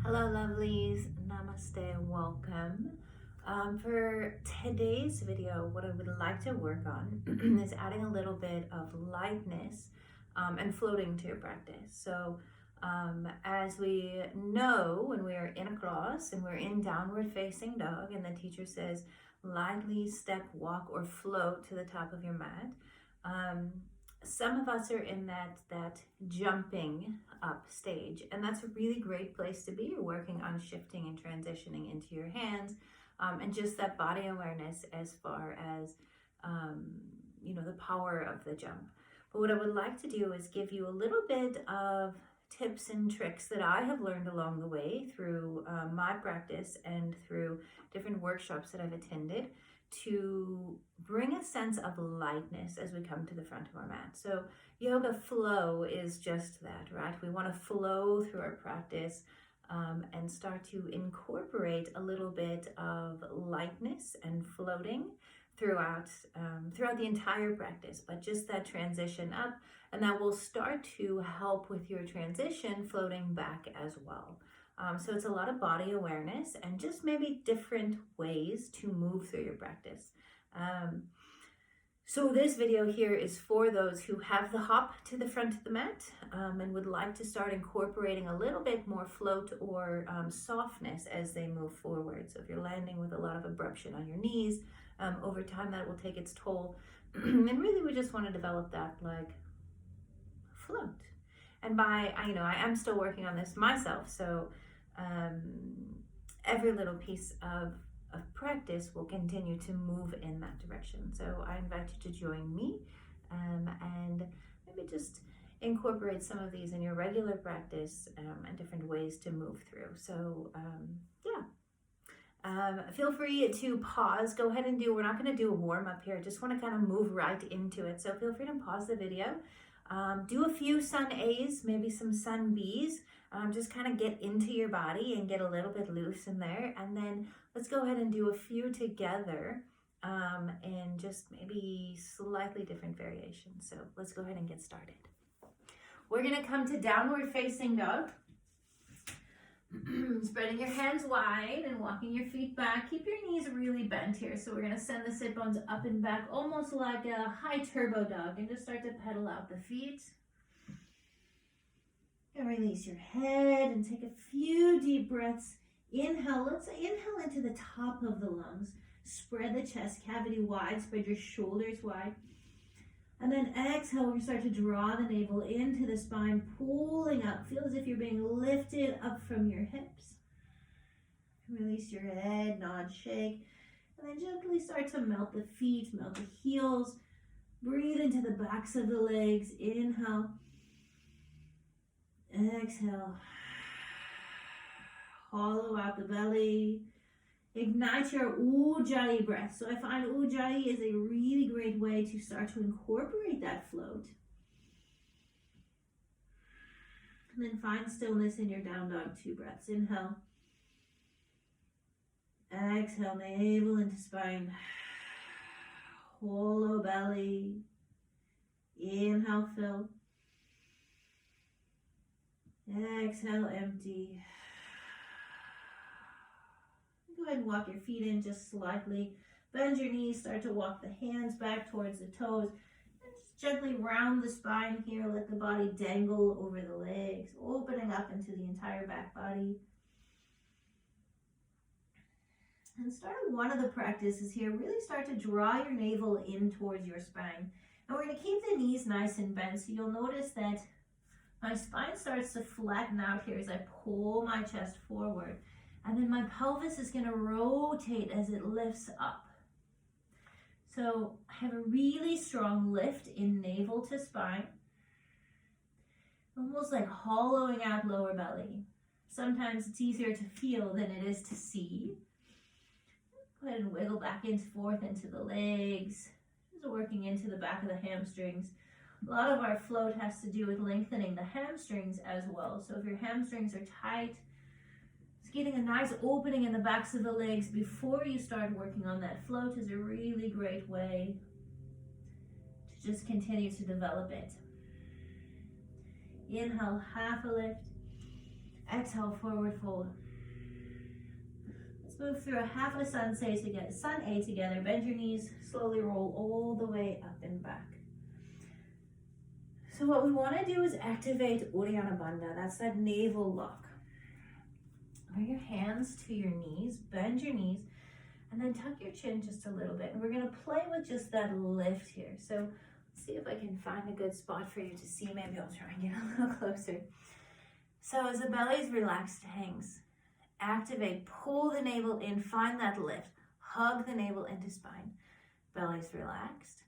Hello lovelies, namaste and welcome. For today's video, what I would like to work on is adding a little bit of lightness and floating to your practice. So as we know, when we are in a class and we're in downward facing dog and the teacher says lightly step, walk or float to the top of your mat, some of us are in that jumping up stage, and that's a really great place to be. You're working on shifting and transitioning into your hands, and just that body awareness as far as the power of the jump. But what I would like to do is give you a little bit of tips and tricks that I have learned along the way through my practice and through different workshops that I've attended, to bring a sense of lightness as we come to the front of our mat. So yoga flow is just that, right? We want to flow through our practice and start to incorporate a little bit of lightness and floating throughout the entire practice, but just that transition up, and that will start to help with your transition floating back as well. So it's a lot of body awareness and just maybe different ways to move through your practice. So this video here is for those who have the hop to the front of the mat and would like to start incorporating a little bit more float or softness as they move forward. So if you're landing with a lot of abruption on your knees, over time that will take its toll. And really we just want to develop that like float. And I am still working on this myself, so every little piece of practice will continue to move in that direction. So I invite you to join me and maybe just incorporate some of these in your regular practice and different ways to move through. So feel free to pause. Go ahead and we're not going to do a warm up here. Just want to kind of move right into it. So feel free to pause the video. Do a few sun A's, maybe some sun B's. Just kind of get into your body and get a little bit loose in there. And then let's go ahead and do a few together in just maybe slightly different variations. So let's go ahead and get started. We're going to come to downward facing dog. Spreading your hands wide and walking your feet back. Keep your knees really bent here. So we're going to send the sit bones up and back, almost like a high turbo dog, and just start to pedal out the feet. And release your head and take a few deep breaths. Inhale. Let's inhale into the top of the lungs. Spread the chest cavity wide. Spread your shoulders wide. And then exhale, we're going to start to draw the navel into the spine, pulling up. Feel as if you're being lifted up from your hips. Release your head, nod, shake. And then gently start to melt the feet, melt the heels. Breathe into the backs of the legs. Inhale. Exhale. Hollow out the belly. Ignite your Ujjayi breath. So I find Ujjayi is a really great way to start to incorporate that float. And then find stillness in your down dog. 2 breaths. Inhale. Exhale, navel into spine. Hollow belly. Inhale, fill. Exhale, empty. Go ahead and walk your feet in just slightly. Bend your knees, start to walk the hands back towards the toes. And just gently round the spine here. Let the body dangle over the legs, opening up into the entire back body. And start one of the practices here. Really start to draw your navel in towards your spine. And we're going to keep the knees nice and bent. So you'll notice that my spine starts to flatten out here as I pull my chest forward. And then my pelvis is going to rotate as it lifts up. So I have a really strong lift in navel to spine. Almost like hollowing out lower belly. Sometimes it's easier to feel than it is to see. Go ahead and wiggle back and forth into the legs. Just working into the back of the hamstrings. A lot of our float has to do with lengthening the hamstrings as well. So if your hamstrings are tight, getting a nice opening in the backs of the legs before you start working on that float is a really great way to just continue to develop it. Inhale, half a lift. Exhale, forward fold. Let's move through a half a sun A together. Sun A together. Bend your knees, slowly roll all the way up and back. So what we want to do is activate Uddiyana Bandha. That's that navel lock. Bring your hands to your knees, bend your knees, and then tuck your chin just a little bit. And we're going to play with just that lift here. So let's see if I can find a good spot for you to see. Maybe I'll try and get a little closer. So as the belly is relaxed, hangs, activate, pull the navel in, find that lift, hug the navel into spine. Belly's relaxed.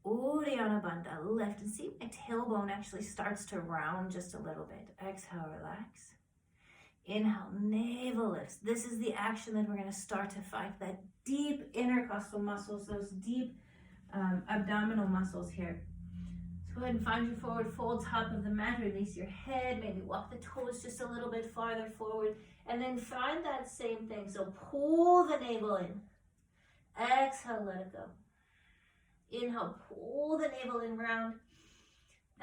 Uddiyana Bandha, lift, and see my tailbone actually starts to round just a little bit. Exhale, relax. Inhale, navel lifts. This is the action that we're going to start to fight, that deep intercostal muscles, those deep abdominal muscles here. So go ahead and find your forward fold, top of the mat, release your head, maybe walk the toes just a little bit farther forward, and then find that same thing. So pull the navel in. Exhale, let it go. Inhale, pull the navel in round.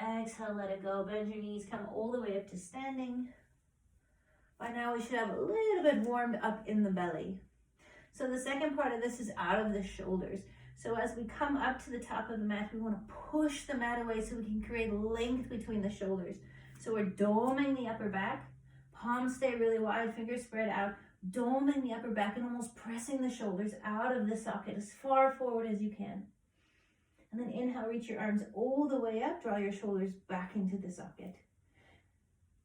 Exhale, let it go. Bend your knees, come all the way up to standing. By now we should have a little bit warmed up in the belly. So the second part of this is out of the shoulders. So as we come up to the top of the mat, we want to push the mat away so we can create length between the shoulders. So we're doming the upper back. Palms stay really wide, fingers spread out. Doming the upper back and almost pressing the shoulders out of the socket as far forward as you can. And then inhale, reach your arms all the way up. Draw your shoulders back into the socket.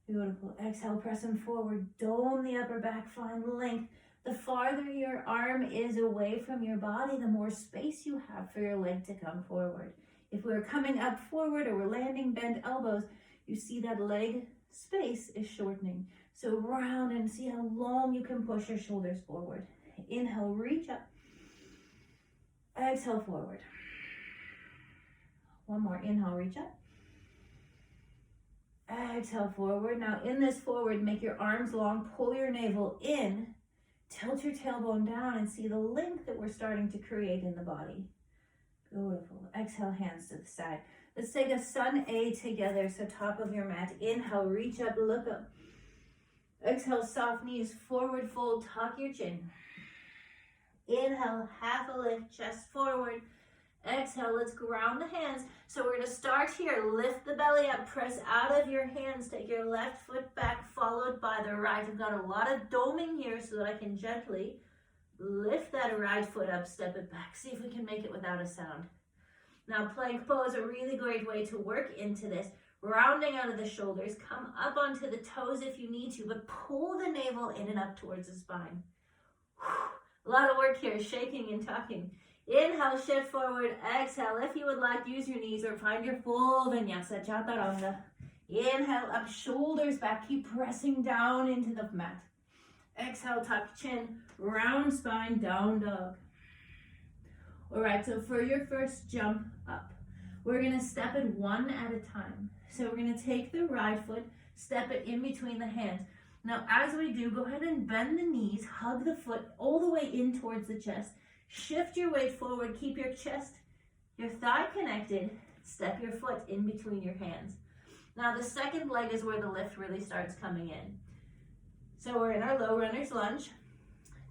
Beautiful. Exhale, press them forward. Dome the upper back, find length. The farther your arm is away from your body, the more space you have for your leg to come forward. If we're coming up forward or we're landing bent elbows, you see that leg space is shortening. So round and see how long you can push your shoulders forward. Inhale, reach up. Exhale, forward. One more. Inhale, reach up. Exhale, forward. Now in this forward, make your arms long, pull your navel in, tilt your tailbone down, and see the length that we're starting to create in the body. Beautiful. Exhale, hands to the side. Let's take a sun A together, so top of your mat. Inhale, reach up, look up. Exhale, soft knees, forward fold, tuck your chin. Inhale, half a lift, chest forward. Exhale, let's ground the hands. So we're going to start here. Lift the belly up, press out of your hands. Take your left foot back, followed by the right. I've got a lot of doming here so that I can gently lift that right foot up, step it back. See if we can make it without a sound. Now plank pose, a really great way to work into this. Rounding out of the shoulders, come up onto the toes if you need to, but pull the navel in and up towards the spine. A lot of work here, shaking and tucking. Inhale, shift forward. Exhale, if you would like, use your knees or find your full vinyasa, chaturanga. Inhale, up, shoulders back. Keep pressing down into the mat. Exhale, tuck chin, round spine, down dog. All right, so for your first jump up, we're going to step it one at a time. So we're going to take the right foot, step it in between the hands. Now, as we do, go ahead and bend the knees, hug the foot all the way in towards the chest. Shift your weight forward, keep your chest, your thigh connected, step your foot in between your hands. Now the second leg is where the lift really starts coming in. So we're in our low runner's lunge.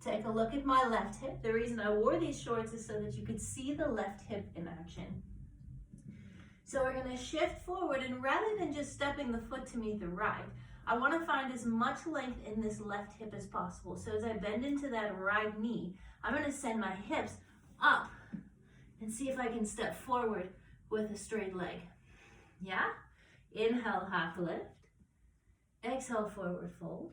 Take a look at my left hip. The reason I wore these shorts is so that you could see the left hip in action. So we're going to shift forward, and rather than just stepping the foot to meet the right, I want to find as much length in this left hip as possible. So as I bend into that right knee, I'm going to send my hips up and see if I can step forward with a straight leg. Yeah? Inhale, half lift. Exhale, forward fold.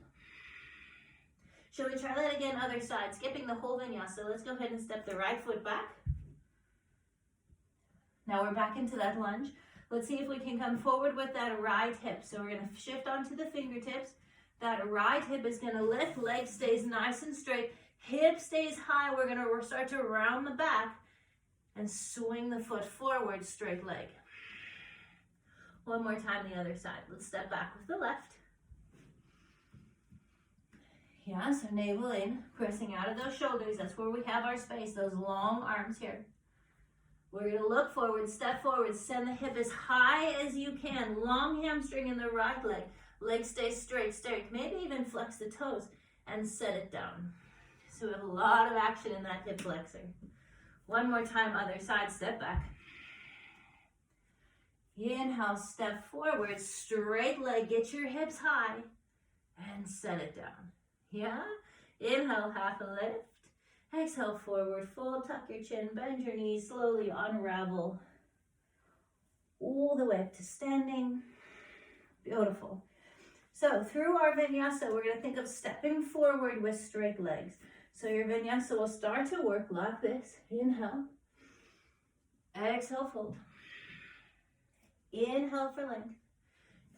Shall we try that again, other side? Skipping the whole vinyasa. Let's go ahead and step the right foot back. Now we're back into that lunge. Let's see if we can come forward with that right hip. So we're going to shift onto the fingertips. That right hip is going to lift. Leg stays nice and straight. Hip stays high. We're going to start to round the back and swing the foot forward, straight leg. One more time, the other side. Let's step back with the left. Yeah, so navel in, pressing out of those shoulders. That's where we have our space, those long arms here. We're going to look forward, step forward, send the hip as high as you can. Long hamstring in the right leg. Legs stay straight, maybe even flex the toes and set it down. So we have a lot of action in that hip flexor. One more time, other side, step back. Inhale, step forward, straight leg, get your hips high and set it down. Yeah? Inhale, half a lift. Exhale, forward fold, tuck your chin, bend your knees, slowly unravel all the way up to standing. Beautiful. So through our vinyasa, we're going to think of stepping forward with straight legs. So your vinyasa will start to work like this. Inhale. Exhale, fold. Inhale for length.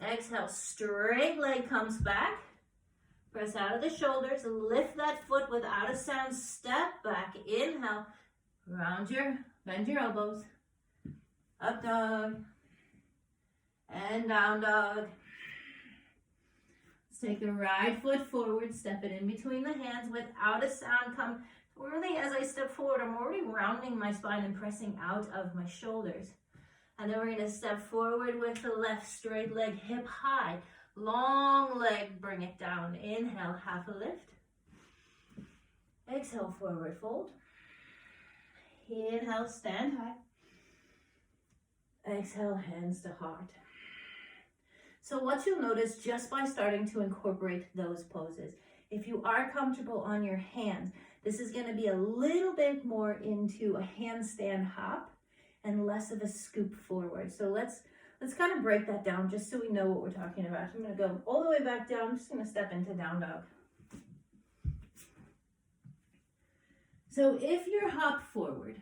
Exhale, straight leg comes back. Press out of the shoulders. Lift that foot without a sound. Step back. Inhale. Bend your elbows. Up dog. And down dog. Let's take the right foot forward. Step it in between the hands without a sound. Come really, as I step forward, I'm already rounding my spine and pressing out of my shoulders. And then we're going to step forward with the left straight leg, hip high. Long leg, bring it down. Inhale, half a lift. Exhale, forward fold. Inhale, stand high. Exhale, hands to heart. So what you'll notice just by starting to incorporate those poses, if you are comfortable on your hands, this is going to be a little bit more into a handstand hop and less of a scoop forward. So let's kind of break that down just so we know what we're talking about. I'm going to go all the way back down. I'm just going to step into down dog. So if your hop forward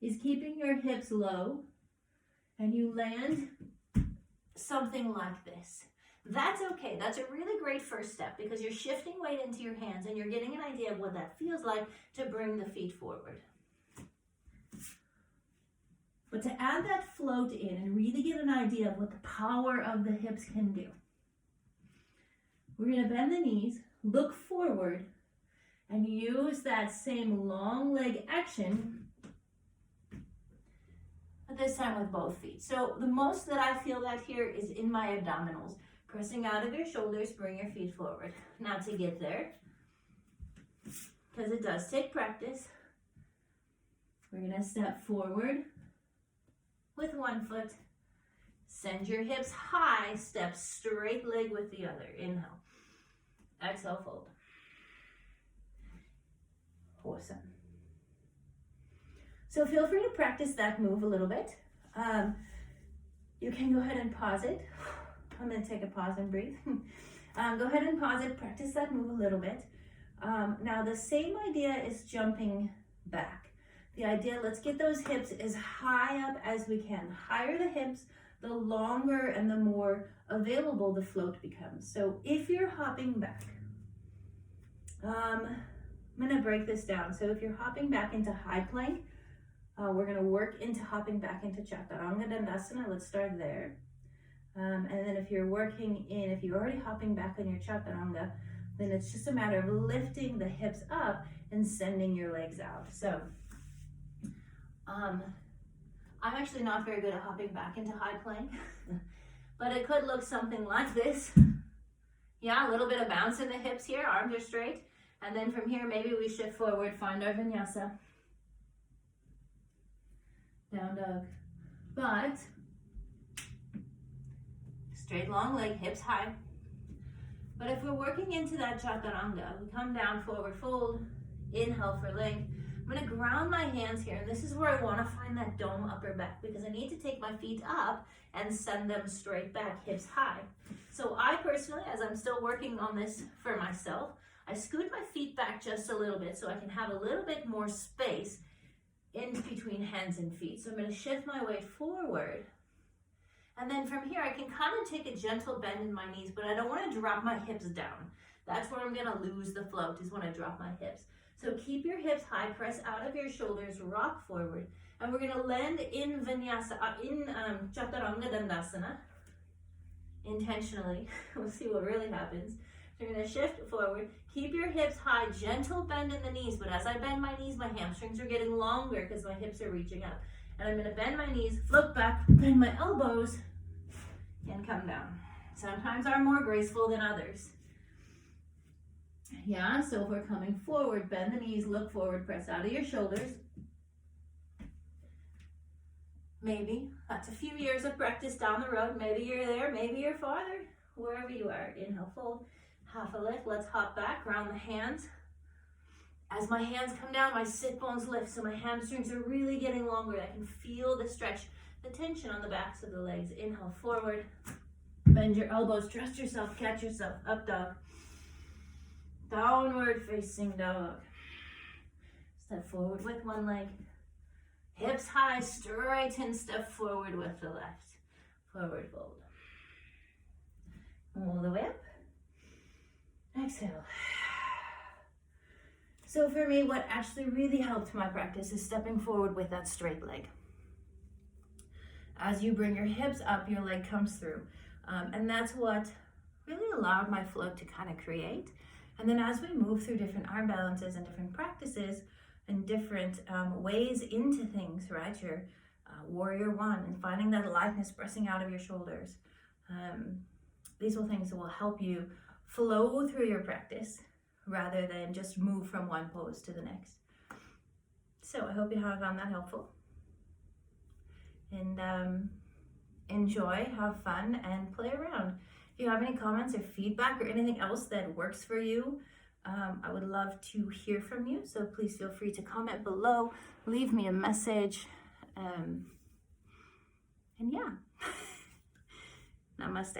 is keeping your hips low and you land something like this, that's okay. That's a really great first step because you're shifting weight into your hands and you're getting an idea of what that feels like to bring the feet forward. But to add that float in and really get an idea of what the power of the hips can do, we're going to bend the knees, look forward, and use that same long leg action, but this time with both feet. So the most that I feel that here is in my abdominals. Pressing out of your shoulders, bring your feet forward. Now to get there, because it does take practice, we're going to step forward with one foot. Send your hips high, step straight leg with the other. Inhale. Exhale, fold. Awesome. So feel free to practice that move a little bit. You can go ahead and pause it. I'm going to take a pause and breathe. Go ahead and pause it. Practice that move a little bit. Now the same idea is jumping back. The idea, let's get those hips as high up as we can. Higher the hips, the longer and the more available the float becomes. So if you're hopping back, I'm going to break this down. So if you're hopping back into high plank, we're going to work into hopping back into Chaturanga Dandasana. Let's start there. And then if you're already hopping back on your Chaturanga, then it's just a matter of lifting the hips up and sending your legs out. So I'm actually not very good at hopping back into high plank, but it could look something like this. Yeah, a little bit of bounce in the hips here, arms are straight. And then from here, maybe we shift forward, find our vinyasa. Down dog. But straight long leg, hips high. But if we're working into that Chaturanga, we come down, forward fold, inhale for length. I'm going to ground my hands here, and this is where I want to find that dome upper back because I need to take my feet up and send them straight back, hips high. So I personally, as I'm still working on this for myself, I scoot my feet back just a little bit so I can have a little bit more space in between hands and feet. So I'm going to shift my weight forward. And then from here, I can kind of take a gentle bend in my knees, but I don't want to drop my hips down. That's where I'm going to lose the float, is when I drop my hips. So keep your hips high, press out of your shoulders, rock forward. And we're going to land in Vinyasa, Chaturanga Dandasana, intentionally. We'll see what really happens. So you're going to shift forward, keep your hips high, gentle bend in the knees. But as I bend my knees, my hamstrings are getting longer because my hips are reaching up. And I'm going to bend my knees, float back, bend my elbows, and come down. Sometimes are more graceful than others. Yeah, so if we're coming forward, bend the knees, look forward, press out of your shoulders. Maybe that's a few years of practice down the road. Maybe you're there, maybe you're farther, wherever you are. Inhale, fold, half a lift. Let's hop back, ground the hands. As my hands come down, my sit bones lift, so my hamstrings are really getting longer. I can feel the stretch, the tension on the backs of the legs. Inhale, forward. Bend your elbows, trust yourself, catch yourself. Up dog. Downward facing dog. Step forward with one leg. Hips high, straighten, step forward with the left. Forward fold. All the way up. Exhale. So for me, what actually really helped my practice is stepping forward with that straight leg. As you bring your hips up, your leg comes through. And that's what really allowed my flow to kind of create. And then as we move through different arm balances and different practices and different ways into things, right? Your warrior one and finding that lightness pressing out of your shoulders. These are things that will help you flow through your practice rather than just move from one pose to the next. So I hope you have found that helpful. And enjoy, have fun, and play around. If you have any comments or feedback or anything else that works for you, I would love to hear from you. So please feel free to comment below, leave me a message. And yeah, namaste.